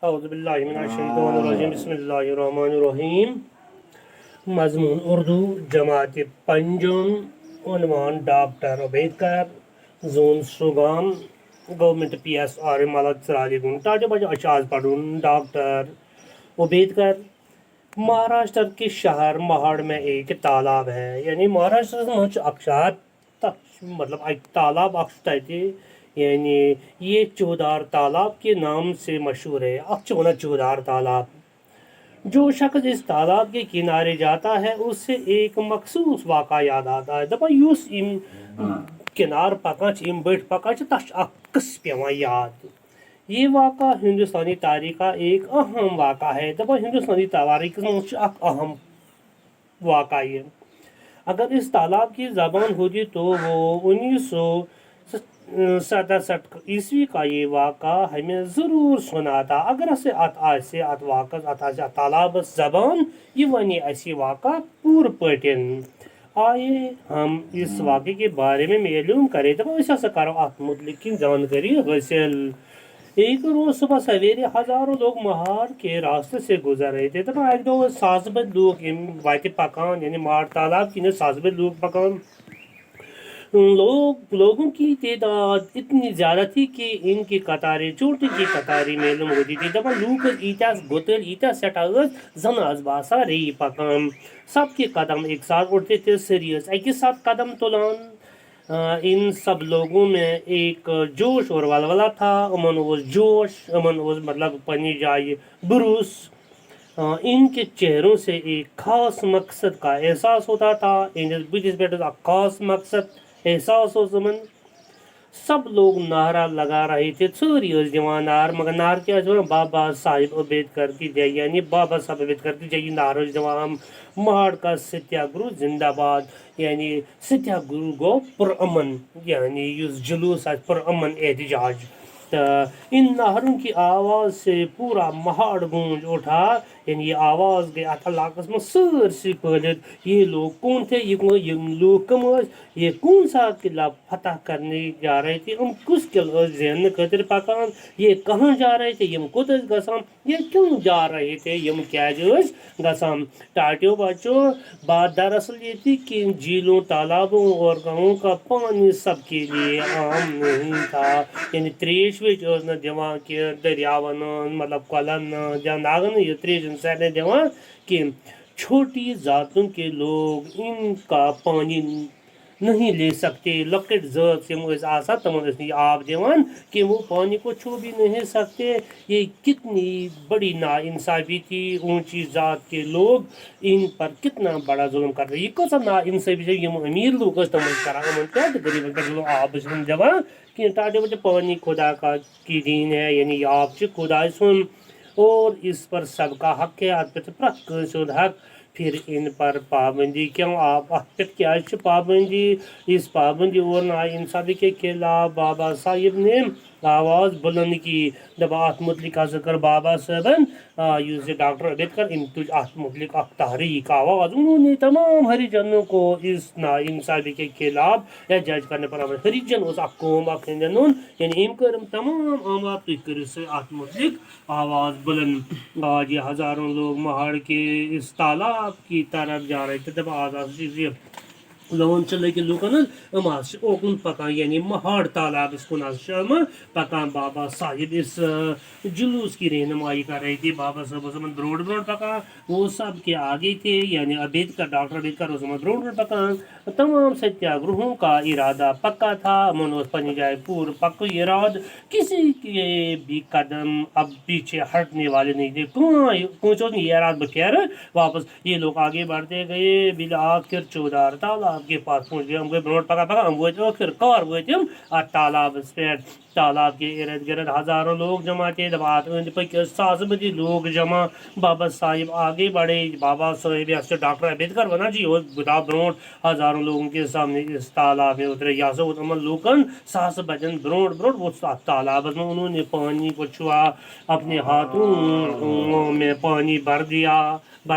अऊज़ुबिल्लाहिमिनश्शैतानिर्रजीम बिस्मिल्लाहिर्रहमानिर्रहीम। मज़मून उर्दू जमात पंजम। उन्वान डॉक्टर अम्बेडकर जोन सुगाम गवर्नमेंट PS आर मलक सरालीगुन ताजे बजे आज पढ़ून डॉक्टर अम्बेडकर। महाराष्ट्र के शहर महाड़ में एक तालाब है, यानी महाराष्ट्र में अक्षात मतलब एक तालाब अक्षता यानी ये चौधार तालाब के नाम से मशहूर है। अक्चोना चौधार तालाब। जो शख्स इस तालाब के किनारे जाता है उससे एक मखसूस वाक़ा याद आता है। दपा यूस इम किनार पका इम बट पका तश अक्स पेवान याद। ये वाक़ा हिंदुस्तानी तारीख का एक अहम वाक़ा है। दपा हिंदुस्तानी तारीख में अहम वाक़ा है। अगर इस तालाब की ज़बान होती तो वो 1967 ईस्वी का ये वाक़ा हमें ज़रूर सुनाता। अगर से अत वाक़स तालाब ज़बान ये वनी ऐसी वाक़ा पूर पटन। आइए हम इस वाक़े के बारे में मालूम करें। तो ऐसा करो अत मुतल्लिक़ की जानकारी हासिल। एक रोज सुबह सवेरे हजारों लोग महाड़ के रास्ते से गुजर रहे थे। तब एक दो सासबद लोग वाते पकान यानी मार तालाब की सासबद लोग पकान लोगों की तादाद इतनी ज़्यादा थी कि इनकी कतारें चोटी की कतारें मालूम होती थी। दपा लूक ईत्यास गुतल ईत्या सटा जन आज बासा रही पकान। सबके कदम एक साथ उठते थे सीरियस एक साथ कदम तुलान। इन सब लोगों में एक जोश और वलवला था। अमन वो जोश अमन वो मतलब पनी जाए बुरूस। इनके चेहरों से एक खास मकसद का एहसास होता था। इन खास मकसद एहसास हो समन सब लोग नारा लगा रहे थे। सारी जवानार मगर नार क्या बाबा साहिब अम्बेडकर की जय यानी बाबा साहब अम्बेडकर की जय नारो जवान। महाड़ का सत्याग्रह जिंदाबाद यानी सत्याग्रह गो पुरअमन यानी युस जुलूस पुरअमन एहतजाज। इन नारों की आवाज़ से पूरा महाड़ गूंज उठा। यानी ये आवाज़ गई अत इलाकस में सरसी फैलित। ये लोग कौन थे, ये लोग कम ये कौन सा किला फतह करने जा रहे थे, हम कुछ किला जहन खतर पकान, ये कहाँ जा रहे थे, यम कोत गसान, ये क्यों जा रहे थे, यम क्या गसान। टाटियों बच्चों बात दरअसल ये थी कि झीलों तालाबों और गाँवों का पानी सबके लिए आम नहीं था। यानी त्रेश न दिवान कि दरियावन मतलब कलन या नागन ये त्रेश इंसान दिवान कि छोटी जातों के लोग इनका पानी नहीं ले सकते। लकट ज़ात से आसा तमन आब दिवान कि वो पानी को छू भी नहीं सकते। ये कितनी बड़ी नाइंसाफ़ी थी। ऊंची ज़ात के लोग इन पर कितना बड़ा जुल्म कर रहे। ये कौन नाइंसाफ़ी है, ये अमीर लोग तमन करा गरीब आब दिवान कि ताजे बच्चे पानी खुदा का की दीन है यानी आप खुदा सुन और इस पर सबका हक है। प्रत हक फिर इन पर पाबंदी क्यों आप क्या पाबंदी। इस पाबंदी और नाइंसाफ़ी के खिलाफ बाबा साहिब ने आवाज़ बुलंद की। दबात मुतलिक कर बाबा साहबन यूसे डॉक्टर अम्बेडकर इन तुझ मुतलिक तहरीक आवाज़ उन्होंने तमाम हरिजनों को इस नाइंसाफ़ी के खिलाफ एहतजाज करने पर हरिजन उस कौम यानी इम कर तमाम आवाम अत मुतलिक आवाज़ बुलंद। आज ये हज़ारों लोग महाड़ के इस तालाब की तरफ जा रहे थे। दबा आज़ाद लोन चले के लुकन ओकुन पकान यानी महाड़ तालाब इसको नाम पकान। बाबा साहिब इस जुलूस की रहनुमाई कर रही थी। बाबा साहब ब्रोड ब्रोड पका वो सब के आगे थे यानी अम्बेडकर डॉक्टर अम्बेडकर ब्रोड ब्रोड पकान। तमाम सत्याग्रहों का इरादा पक्का था। मनोज पनी जाए पूर्व पक्का इराद किसी के भी कदम अब पीछे हटने वाले नहीं थे। पहुँचो ये रात बखेर वापस ये लोग आगे बढ़ते गए। बिला आखिर चौधार तालाब के पास पहुंच गए। हम ब्रोड पका हम वो आखिर कार वो तालाब पे तालाब के इर्द गिर्द हजारों लोग जमा थे। सास बजे लोग जमा। बाबा साहिब आगे बढ़े। बाबा साहिब डॉक्टर अम्बेडकर बना जी और गुदा ब्रोड हजारों लोगों के सामने इस तालाब में उतरे। या लोकन सास बजन ब्रोड ब्रोड वो तालाब में उन्होंने पानी को छुआ, अपने हाथों में पानी भर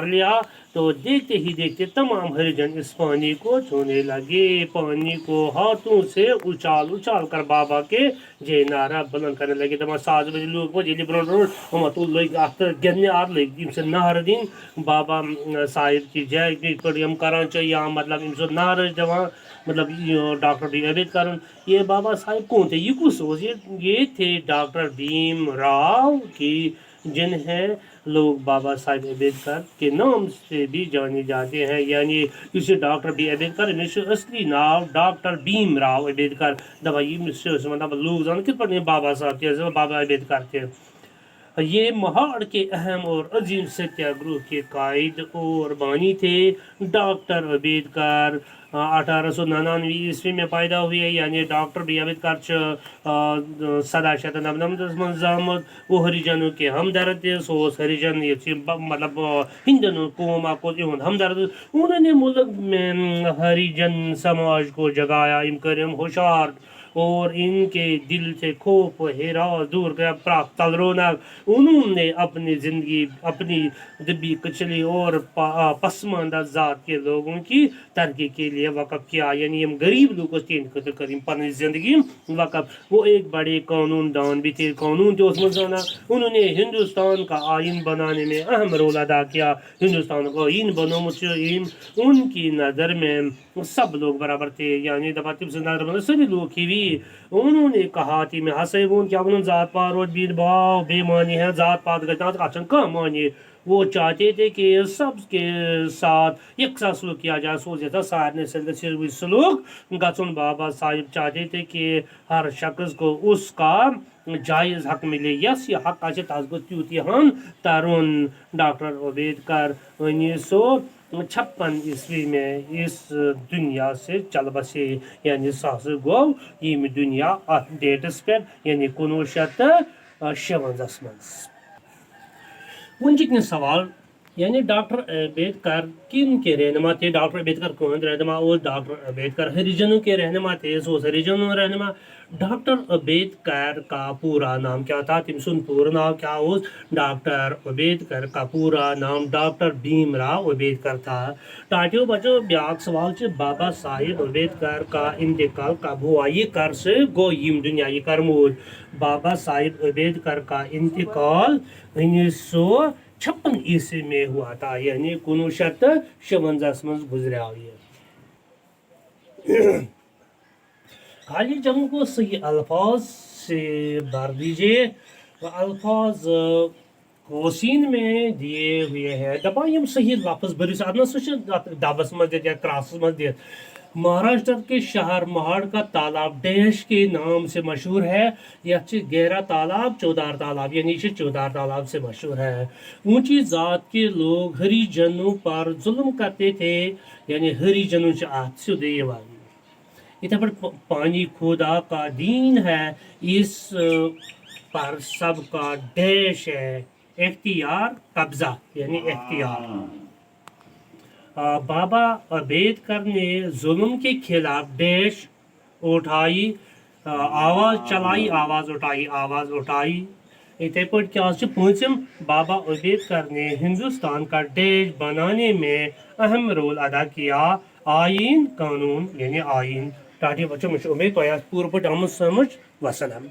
लिया। तो देखते ही देखते तमाम हरिजन इस पानी को छूने लगे। पानी को हाथों से उछाल कर बाबा के جے نعرہ بلند کرنے لگے دپان 7 بجے لوگ پہ یہ برو روڈ ہم تو لگ ات گندنے آر لگ ام سے نعرہ دن بابا صاحب کی جائے یت پہ کران یا مطلب ام سے نعرہ دان مطلب ڈاکٹر بی امبیڈکر یہ بابا صاحب کون تھے یہ کس یہ تھے ڈاکٹر بھیم راؤ کی جنہیں لوگ بابا صاحب امبیڈکر کے نام سے بھی جانے جاتے ہیں یعنی اس ڈاکٹر بی امبیڈکر امس اصلی ناو ڈاکٹر بھیم راؤ امبیڈکر دپان مطلب لوگ زان کت پہ بابا صاحب تھے بابا امبیڈکر تھے یہ مہاڑ کے اہم اور عظیم ستیہ گروہ کے قائد اور بانی تھے ڈاکٹر امبیڈکر 1899 میں پیدا ہوئے یعنی ڈاکٹر بی امبیڈکر 1799 من زامت وہ ہریجنوں کے ہمدرد سوس ہریجن یہ مطلب ہندن قوم اہد ہمدرد انہوں نے ملک میں ہریجن سماج کو جگایا ام کرم ہوشیار اور ان کے دل سے خوف و ہراس دور کیا پراپت تل رونق انہوں نے اپنی زندگی اپنی دبی کچلی اور پسماندہ ذات کے لوگوں کی ترقی کے لیے وقف کیا یعنی ہم غریب لوگوں تین خطر کریں پنی زندگی وقف وہ ایک بڑے قانون دان بھی تھے قانون جو اس میں انہوں نے ہندوستان کا آئین بنانے میں اہم رول ادا کیا ہندوستان کا آئین بنو ان کی نظر میں سب لوگ برابر تھے یعنی دفعہ تم سے نظر میں سبھی لوگ ہی بھی انہوں نے کہا کہ میں ہسے وہ کیا انہوں ذات پات اور بید بھاؤ بے معنی ہے ذات پات گھٹنا اچھا کم معنی وہ چاہتے تھے کہ سب کے ساتھ یکساں سلوک کیا جائے سو جیسا سارنے سے سلوک گھن بابا صاحب چاہتے تھے کہ ہر شخص کو اس کا جائز حق ملے یس یہ حق آج تاز گو تیوت یہاں ترون ڈاکٹر امبیڈکر 1956 میں اس دنیا سے چل بسے یعنی ساس گو یہ دنیا ات ڈیٹس پہ یعنی 1956 مز ون سوال یعنی ڈاکٹر امبیڈکر کن کے رہنما تھے ڈاکٹر امبیڈکر کون رہنما اور ڈاکٹر امبیڈکر ہریجنوں کے رہنما تھے سو ہریجنوں رہنما ڈاکٹر امبیڈکر کا پورا نام کیا تھا تم سن پورا نام کیا اس ڈاکٹر امبیڈکر کا پورا نام ڈاکٹر بھیم راؤ امبیڈکر تھا ٹاٹیو بچو بیاق سوال چھ بابا صاحب امبیڈکر کا انتقال کب ہوا یہ کر سے گو یم دنیا یہ کرمود بابا صاحب امبیڈکر کا انتقال 1956 میں ہوا تھا یعنی 1956 میں گزرا یہ خالی جگہوں کو صحیح الفاظ سے بھر دیجیے الفاظ کوسین میں دیے ہوئے ہیں دپا یم صحیح لفظ بھرو ادنا سہ ڈبس مز دت یا کراسس مز دت مہاراشٹر کے شہر مہاڑ کا تالاب ڈیش کے نام سے مشہور ہے یہ گہرا تالاب چودار تالاب یعنی یہ چودار تالاب سے مشہور ہے اونچی ذات کے لوگ ہریجنوں پر ظلم کرتے تھے یعنی ہریجنوں سے آت سے دے اتنا پہ پانی خدا کا دین ہے اس پر سب کا ڈیش ہے اختیار قبضہ یعنی اختیار بابا امبیڈکر نے ظلم کے خلاف ڈیش اٹھائی آواز چلائی آواز اٹھائی اتھے پہ کیا پونچم بابا امبیڈکر نے ہندوستان کا ڈیش بنانے میں اہم رول ادا کیا آئین قانون یعنی آئین ٹاٹی بچوں میں امید تو پور پہ آمد سمجھ وسلم